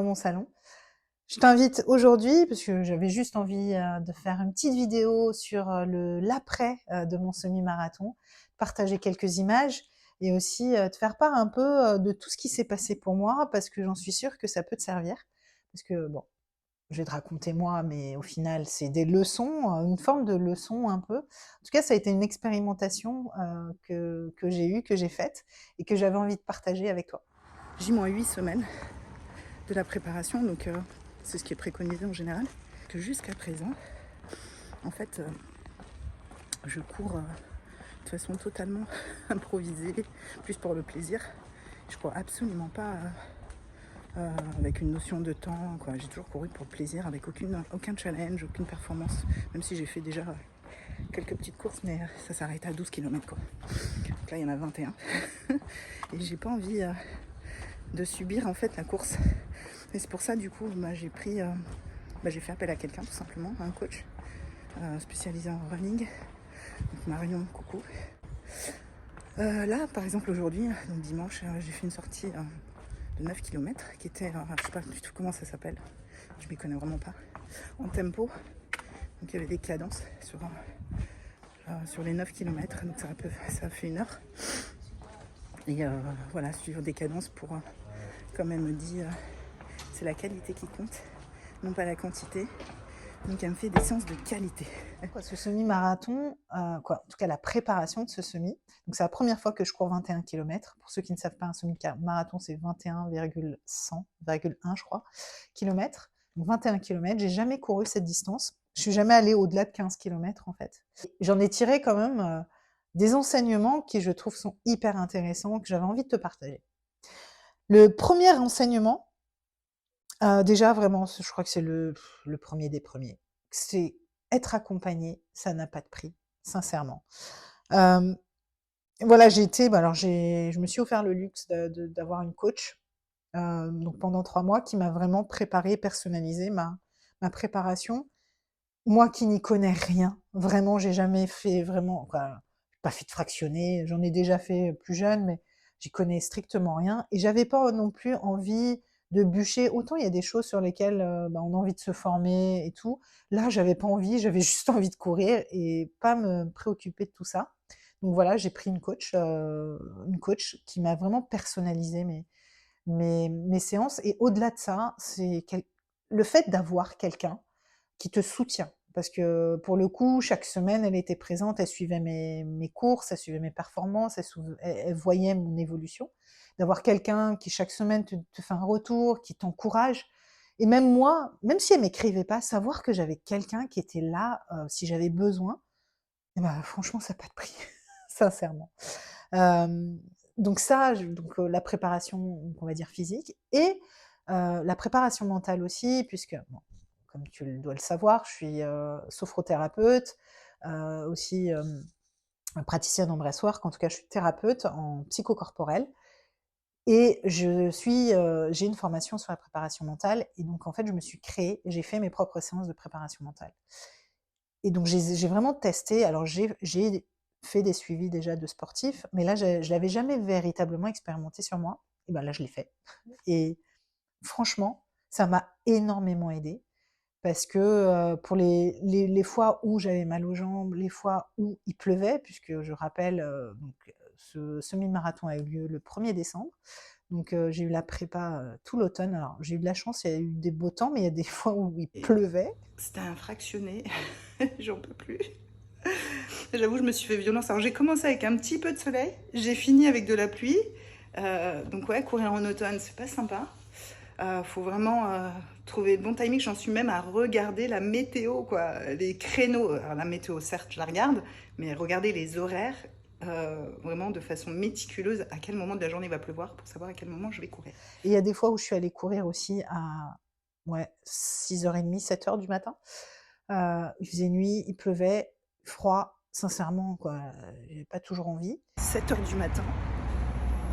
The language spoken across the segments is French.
mon salon. Je t'invite aujourd'hui, parce que j'avais juste envie de faire une petite vidéo sur l'après de mon semi-marathon, partager quelques images et aussi te faire part un peu de tout ce qui s'est passé pour moi, parce que j'en suis sûre que ça peut te servir. Parce que, bon, je vais te raconter moi, mais au final, c'est des leçons, une forme de leçon un peu. En tout cas, ça a été une expérimentation que j'ai eue, que j'ai faite et que j'avais envie de partager avec toi. J-8 semaines de la préparation, donc c'est ce qui est préconisé en général. Que jusqu'à présent, en fait, je cours de façon totalement improvisée, plus pour le plaisir. Je cours absolument pas avec une notion de temps, quoi. J'ai toujours couru pour le plaisir, avec aucun challenge, aucune performance, même si j'ai fait déjà quelques petites courses, mais ça s'arrête à 12 km, quoi. Donc là, il y en a 21. Et j'ai pas envie de subir en fait la course. Et c'est pour ça, du coup, j'ai fait appel à quelqu'un, tout simplement, à un coach spécialisé en running. Donc Marion, coucou. Là, par exemple, aujourd'hui, donc dimanche, j'ai fait une sortie de 9 km qui était, je sais pas du tout comment ça s'appelle, je m'y connais vraiment pas, en tempo. Donc il y avait des cadences sur les 9 km, donc ça a fait 1 heure. Et voilà, suivre des cadences pour, comme elle me dit, c'est la qualité qui compte, non pas la quantité. Donc elle me fait des séances de qualité. Ce semi-marathon, en tout cas la préparation de ce semi, donc c'est la première fois que je cours 21 km. Pour ceux qui ne savent pas, un semi-marathon, c'est 21,100,1 je crois, kilomètres. Donc 21 km, j'ai jamais couru cette distance. Je suis jamais allée au-delà de 15 km en fait. J'en ai tiré quand même des enseignements qui je trouve sont hyper intéressants, que j'avais envie de te partager. Le premier enseignement, déjà vraiment, je crois que c'est le premier des premiers. C'est être accompagné, ça n'a pas de prix, sincèrement. Voilà, je me suis offert le luxe d'avoir une coach, donc pendant 3 mois, qui m'a vraiment préparée, personnalisé ma préparation. Moi qui n'y connais rien, vraiment, j'ai jamais fait vraiment, pas fait de fractionné, j'en ai déjà fait plus jeune, mais j'y connais strictement rien et j'avais pas non plus envie de bûcher. Autant il y a des choses sur lesquelles, on a envie de se former et tout. Là, j'avais pas envie, j'avais juste envie de courir et pas me préoccuper de tout ça. Donc voilà, j'ai pris une coach qui m'a vraiment personnalisé mes séances et au-delà de ça, c'est le fait d'avoir quelqu'un qui te soutient. Parce que pour le coup, chaque semaine, elle était présente, elle suivait mes courses, elle suivait mes performances, elle voyait mon évolution. D'avoir quelqu'un qui chaque semaine te fait un retour, qui t'encourage. Et même moi, même si elle m'écrivait pas, savoir que j'avais quelqu'un qui était là si j'avais besoin, eh ben, franchement, ça n'a pas de prix, sincèrement. Donc ça, la préparation, on va dire physique, et la préparation mentale aussi, puisque bon, comme tu dois le savoir, je suis sophrothérapeute, aussi praticienne en breathwork, en tout cas je suis thérapeute en psychocorporel et j'ai une formation sur la préparation mentale et donc en fait j'ai fait mes propres séances de préparation mentale. Et donc j'ai vraiment testé, alors j'ai fait des suivis déjà de sportifs, mais là je l'avais jamais véritablement expérimenté sur moi, et ben là je l'ai fait. Et franchement, ça m'a énormément aidée. Parce que pour les fois où j'avais mal aux jambes, les fois où il pleuvait, puisque je rappelle, ce semi-marathon a eu lieu le 1er décembre, donc j'ai eu la prépa tout l'automne. Alors j'ai eu de la chance, il y a eu des beaux temps, mais il y a des fois où il pleuvait. C'était un fractionné, j'en peux plus. J'avoue, je me suis fait violence. Alors j'ai commencé avec un petit peu de soleil, j'ai fini avec de la pluie. Donc ouais, courir en automne, c'est pas sympa. Faut vraiment trouver le bon timing. J'en suis même à regarder la météo, quoi, les créneaux. Alors la météo, certes, je la regarde, mais regarder les horaires vraiment de façon méticuleuse, à quel moment de la journée il va pleuvoir pour savoir à quel moment je vais courir. Et il y a des fois où je suis allée courir aussi à 6h30, 7h du matin. Il faisait nuit, il pleuvait, froid, sincèrement, quoi, j'ai pas toujours envie. 7h du matin,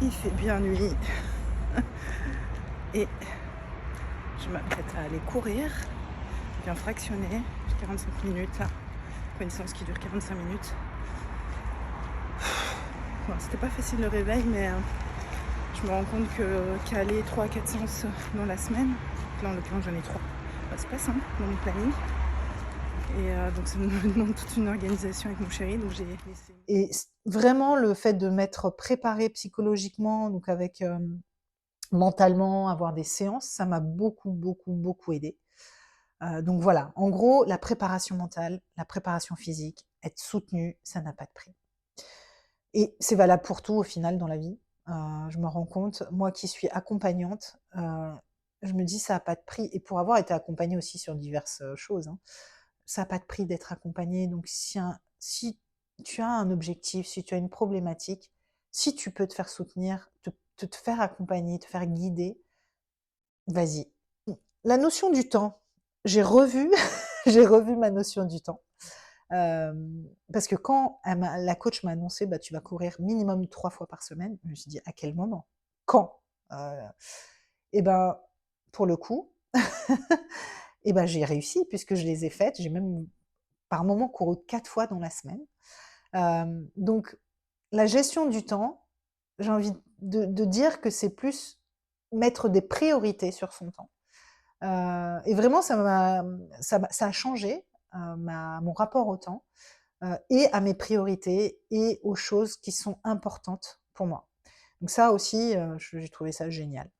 il fait bien nuit. Et je m'apprête à aller courir, bien fractionné, 45 minutes là, une séance qui dure 45 minutes. Bon, c'était pas facile le réveil, mais je me rends compte qu'aller 3 à 4 séances dans la semaine, Là, en l'occurrence, j'en ai 3. C'est pas simple dans mon planning. Et donc ça me demande toute une organisation avec mon chéri, donc j'ai laissé. Et vraiment le fait de m'être préparée psychologiquement, donc avec, mentalement, avoir des séances, ça m'a beaucoup, beaucoup, beaucoup aidée. Donc voilà, en gros, la préparation mentale, la préparation physique, être soutenue, ça n'a pas de prix. Et c'est valable pour tout au final dans la vie. Je me rends compte, moi qui suis accompagnante, je me dis: «Ça a pas de prix» et pour avoir été accompagnée aussi sur diverses, choses, hein, ça a pas de prix d'être accompagnée. Donc si tu as un objectif, si tu as une problématique, si tu peux te faire soutenir, te faire accompagner, te faire guider, vas-y. La notion du temps, j'ai revu j'ai revu ma notion du temps. Parce que quand la coach m'a annoncé: «Bah, tu vas courir minimum 3 fois par semaine», je me suis dit: «À quel moment? Quand?» heu et ben, pour le coup et ben, j'ai réussi puisque je les ai faites. J'ai même par moment couru 4 fois dans la semaine. Donc la gestion du temps, j'ai envie de dire que c'est plus mettre des priorités sur son temps. Et vraiment ça a changé, mon rapport au temps, et à mes priorités et aux choses qui sont importantes pour moi. Donc ça aussi, j'ai trouvé ça génial.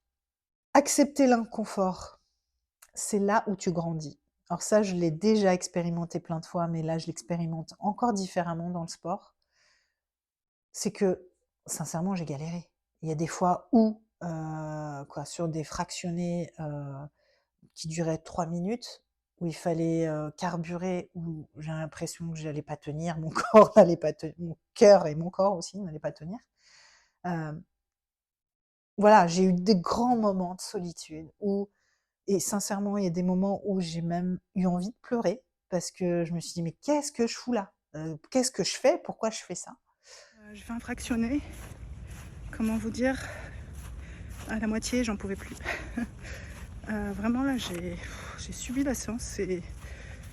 Accepter l'inconfort, c'est là où tu grandis. Alors ça, je l'ai déjà expérimenté plein de fois, mais là, je l'expérimente encore différemment dans le sport. C'est que, sincèrement, j'ai galéré. Il y a des fois où, sur des fractionnés, qui duraient 3 minutes, où il fallait, carburer, où j'ai l'impression que j'allais pas tenir, mon corps n'allait pas tenir, mon cœur et mon corps aussi n'allaient pas tenir. Hem, voilà, j'ai eu des grands moments de solitude où et sincèrement, il y a des moments où j'ai même eu envie de pleurer parce que je me suis dit: «Mais qu'est-ce que je fous là? Qu'est-ce que je fais? Pourquoi je fais ça?» J'ai fait un fractionné, comment vous dire? À la moitié, j'en pouvais plus. Vraiment là, j'ai subi la séance et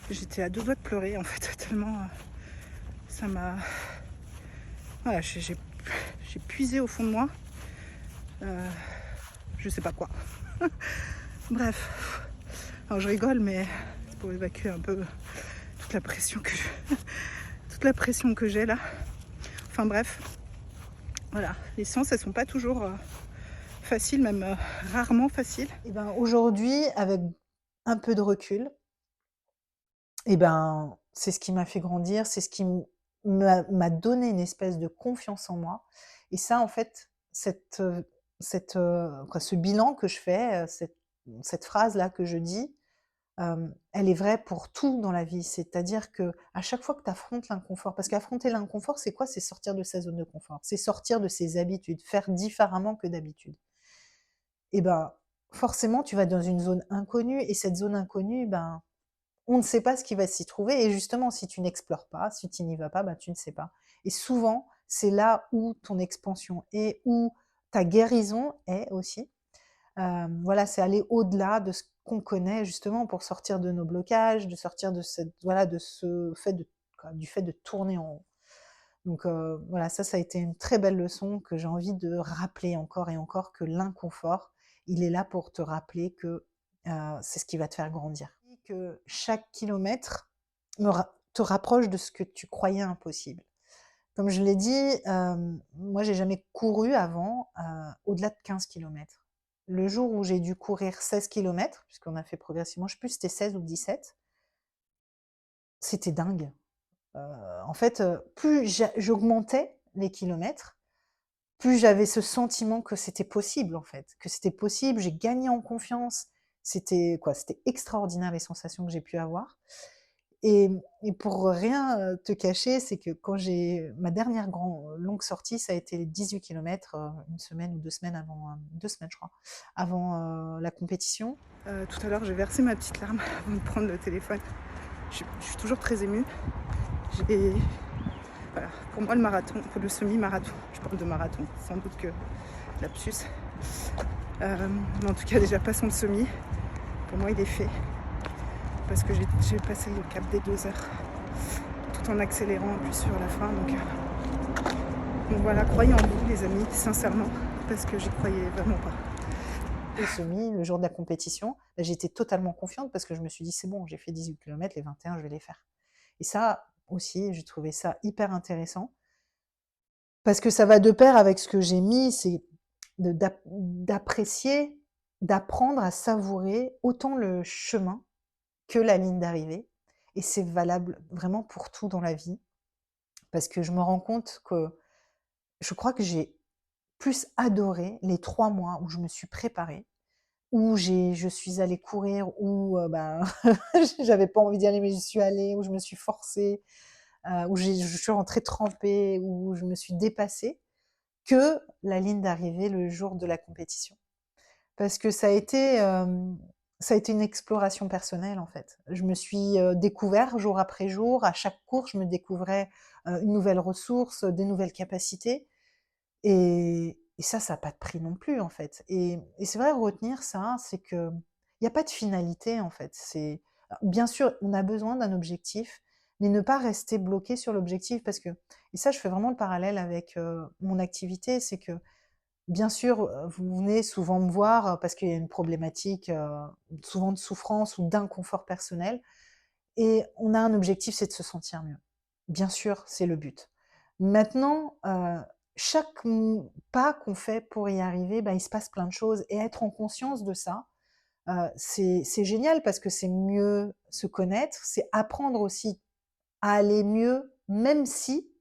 j'étais à 2 doigts de pleurer en fait, tellement, ça m'a voilà, j'ai puisé au fond de moi, heu, je sais pas quoi. Bref, alors je rigole, mais c'est pour évacuer un peu toute la pression que je toute la pression que j'ai là. Enfin bref, voilà, les séances elles sont pas toujours, faciles, même, rarement faciles. Et ben, aujourd'hui, avec un peu de recul, et ben, c'est ce qui m'a fait grandir, c'est ce qui m'a donné une espèce de confiance en moi et ça, en fait, ce bilan que je fais, cette phrase-là que je dis, elle est vraie pour tout dans la vie. C'est-à-dire que à chaque fois que tu affrontes l'inconfort parce qu'affronter l'inconfort, c'est quoi? C'est sortir de sa zone de confort, c'est sortir de ses habitudes, faire différemment que d'habitude et ben, forcément, tu vas dans une zone inconnue et cette zone inconnue, ben, on ne sait pas ce qui va s'y trouver et justement, si tu n'explores pas, si tu n'y vas pas, bah, tu ne sais pas et souvent, c'est là où ton expansion est, où ta guérison est aussi. Voilà, c'est aller au-delà de ce qu'on connaît justement pour sortir de nos blocages, de sortir de cette voilà, de ce fait de quoi, du fait de tourner en rond. Donc voilà, ça a été une très belle leçon que j'ai envie de rappeler encore et encore que l'inconfort, il est là pour te rappeler que, c'est ce qui va te faire grandir. Que chaque kilomètre te rapproche de ce que tu croyais impossible. Comme je l'ai dit, moi j'ai jamais couru avant, au-delà de 15 kilomètres. Le jour où j'ai dû courir 16 kilomètres, puisqu'on a fait progressivement, je sais plus si c'était 16 ou 17, c'était dingue. Heu, En fait, plus j'augmentais les kilomètres, plus j'avais ce sentiment que c'était possible, en fait, que c'était possible. J'ai gagné en confiance. C'était extraordinaire les sensations que j'ai pu avoir et pour rien, te cacher, c'est que quand j'ai ma dernière longue sortie, ça a été les 18 kilomètres, 1 semaine ou 2 semaines avant, 2 semaines je crois, avant, la compétition. Tout à l'heure, j'ai versé ma petite larme avant de prendre le téléphone. Je suis toujours très émue. J'ai Voilà, pour moi, le semi-marathon, je parle de marathon, sans doute que lapsus. Mais en tout cas, déjà, passons le semi. Pour moi, il est fait. Parce que j'ai passé le cap des 2 heures, tout en accélérant en plus sur la fin. Donc voilà, croyez en vous, les amis, sincèrement, parce que j'y croyais vraiment pas. au semi, le jour de la compétition, bah, j'étais totalement confiante parce que je me suis dit: «C'est bon, j'ai fait 18 kilomètres, les 21, je vais les faire». Et ça aussi, j'ai trouvé ça hyper intéressant parce que ça va de pair avec ce que j'ai mis, c'est d'apprécier, d'apprendre à savourer autant le chemin que la ligne d'arrivée. Et c'est valable vraiment pour tout dans la vie parce que je me rends compte que je crois que j'ai plus adoré les 3 mois où je me suis préparée, où je suis allée courir, où, ben, j'avais pas envie d'y aller, mais j'y suis allée, où je me suis forcée, où je suis rentrée trempée, où je me suis dépassée, que la ligne d'arrivée le jour de la compétition. Parce que ça a été une exploration personnelle, en fait. Je me suis, découvert jour après jour. À chaque course, je me découvrais, une nouvelle ressource, des nouvelles capacités. Et ça a pas de prix non plus, en fait. Et c'est vrai, retenir ça, c'est qu'il y a pas de finalité, en fait. Bien sûr, on a besoin d'un objectif, mais ne pas rester bloqué sur l'objectif parce que et ça, je fais vraiment le parallèle avec, mon activité, c'est que, bien sûr, vous venez souvent me voir, parce qu'il y a une problématique, souvent de souffrance ou d'inconfort personnel et on a un objectif, c'est de se sentir mieux. Bien sûr, c'est le but. Maintenant, chaque pas qu'on fait pour y arriver, bah, il se passe plein de choses et être en conscience de ça, c'est génial parce que c'est mieux se connaître, c'est apprendre aussi à aller mieux, même si,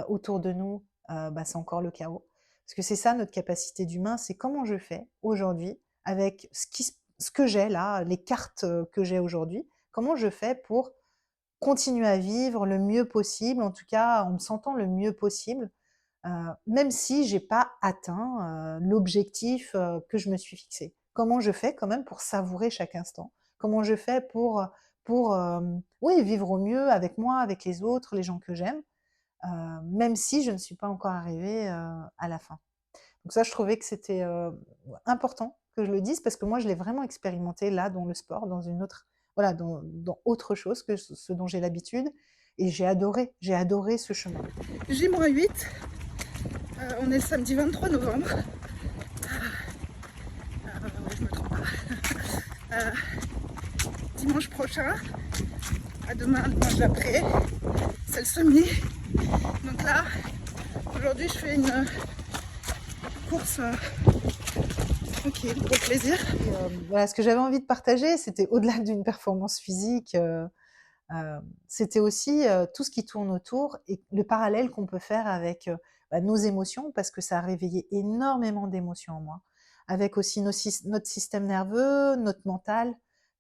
autour de nous, bah, c'est encore le chaos. Parce que c'est ça notre capacité d'humain, c'est comment je fais aujourd'hui avec ce que j'ai là, les cartes, que j'ai aujourd'hui, comment je fais pour continuer à vivre le mieux possible, en tout cas en me sentant le mieux possible, même si j'ai pas atteint, l'objectif, que je me suis fixé. Comment je fais quand même pour savourer chaque instant? Comment je fais pour oui, vivre au mieux avec moi, avec les autres, les gens que j'aime, même si je ne suis pas encore arrivée, à la fin. Donc ça, je trouvais que c'était, important que je le dise parce que moi, je l'ai vraiment expérimenté là, dans le sport, dans une autre voilà, dans autre chose que ce dont j'ai l'habitude et j'ai adoré ce chemin. J-8, on est le samedi 23 novembre. Ouais, je me trompe pas. Euh, dimanche prochain, à demain, dimanche d'après, c'est le semi. Donc là, aujourd'hui, je fais une course tranquille, pour plaisir. Et voilà, ce que j'avais envie de partager, c'était au-delà d'une performance physique, c'était aussi, tout ce qui tourne autour et le parallèle qu'on peut faire avec, bah, nos émotions parce que ça a réveillé énormément d'émotions en moi. Avec aussi notre système nerveux, notre mental,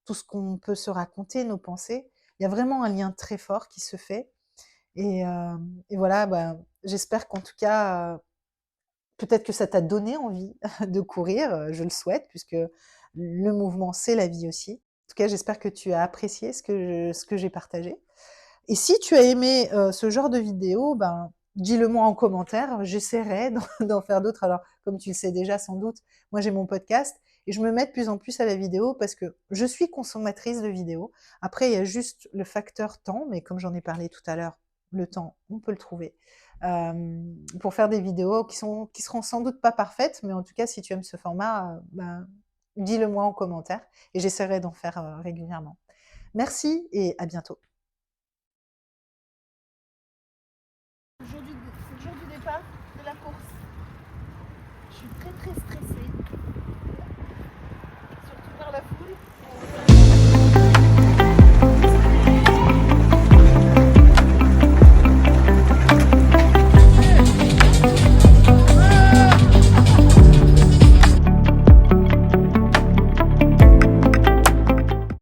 tout ce qu'on peut se raconter, nos pensées. Il y a vraiment un lien très fort qui se fait et voilà, bah, j'espère qu'en tout cas, peut-être que ça t'a donné envie de courir, je le souhaite puisque le mouvement, c'est la vie aussi. En tout cas, j'espère que tu as apprécié ce que j'ai partagé. Et si tu as aimé, ce genre de vidéo, ben, dis-le moi en commentaire, j'essaierai d'en faire d'autres. Alors, comme tu le sais déjà sans doute, moi j'ai mon podcast et je me mets de plus en plus à la vidéo parce que je suis consommatrice de vidéos. Après, il y a juste le facteur temps, mais comme j'en ai parlé tout à l'heure, le temps, on peut le trouver, pour faire des vidéos qui seront sans doute pas parfaites, mais en tout cas, si tu aimes ce format, ben, dis-le moi en commentaire et j'essaierai d'en faire, régulièrement. Merci et à bientôt. Aujourd'hui, c'est le jour du départ de la course. Je suis très stressée.